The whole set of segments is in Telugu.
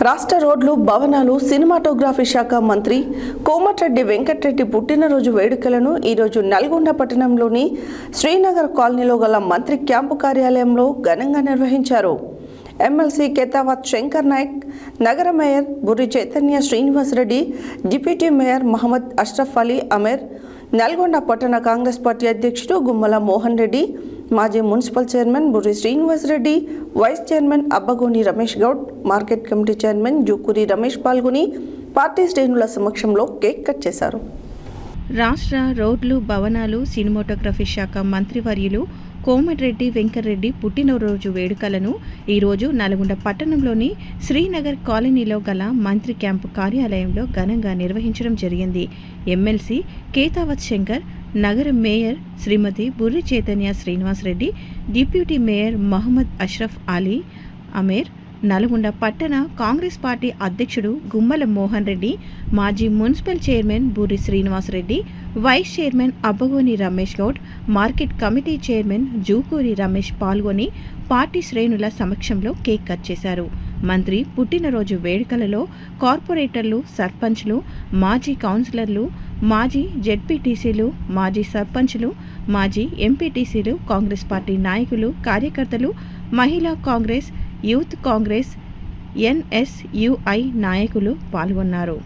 రాష్ట్ర రోడ్లు, భవనాలు, సినిమాటోగ్రఫీ శాఖ మంత్రి కోమటిరెడ్డి వెంకటరెడ్డి పుట్టినరోజు వేడుకలను ఈరోజు నల్గొండ పట్టణంలోని శ్రీనగర్ కాలనీలో గల మంత్రి క్యాంపు కార్యాలయంలో ఘనంగా నిర్వహించారు. ఎమ్మెల్సీ కేతావత్ శంకర్ నాయక్, నగర mayor Burri Chaitanya Srinivasareddy, deputy mayor Mohammed Ashraf Ali Ameer, Nalgonda పట్టణ కాంగ్రెస్ పార్టీ అధ్యక్షుడు గుమ్మల మోహన్ రెడ్డి, మాజీ municipal chairman Burri Srinivasareddy, vice chairman Abbagoni Ramesh Goud, market committee chairman Jukuri Ramesh పాల్గొని పార్టీ శ్రేణుల సమక్షంలో కేక్ కట్ చేశారు. రాష్ట్ర రోడ్లు, భవనాలు, సినిమాటోగ్రఫీ శాఖ మంత్రివర్యులు కోమటిరెడ్డి వెంకటరెడ్డి పుట్టినరోజు వేడుకలను ఈరోజు నల్గొండ పట్టణంలోని శ్రీనగర్ కాలనీలో గల మంత్రి క్యాంపు కార్యాలయంలో ఘనంగా నిర్వహించడం జరిగింది. ఎమ్మెల్సీ కేతావత్ శంకర్, నగర mayor Srimati Burri Chaitanya Srinivasareddy, deputy mayor Mohammed Ashraf Ali Ameer, Nalgonda పట్టణ కాంగ్రెస్ పార్టీ అధ్యక్షుడు గుమ్మల మోహన్ రెడ్డి, మాజీ municipal chairman Burri Srinivasareddy, vice chairman Abbagoni Ramesh Goud, market committee chairman Jukuri Ramesh పాల్గొని పార్టీ శ్రేణుల సమక్షంలో కేక్ కట్ చేశారు. మంత్రి పుట్టినరోజు వేడుకలలో కార్పొరేటర్లు, సర్పంచ్లు, మాజీ కౌన్సిలర్లు, మాజీ జెడ్పీటీసీలు, మాజీ సర్పంచ్లు, మాజీ ఎంపీటీసీలు, కాంగ్రెస్ పార్టీ నాయకులు, కార్యకర్తలు, మహిళా కాంగ్రెస్, యూత్ కాంగ్రెస్, ఎన్ఎస్యుఐ నాయకులు పాల్గొన్నారు.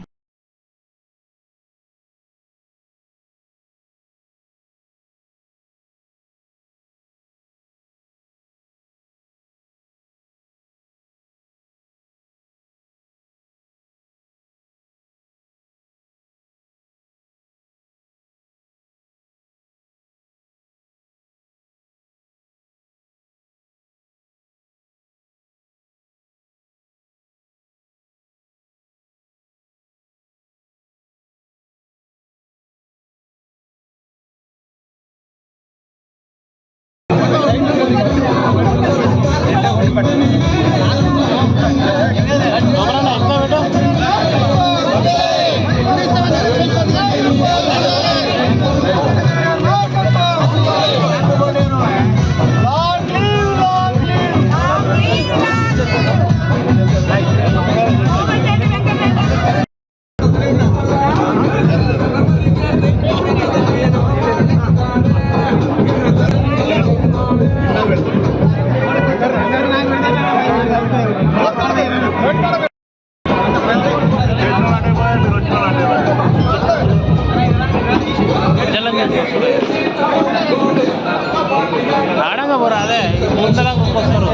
ఆడంగా పోరా అదే ముందలా వస్తారు.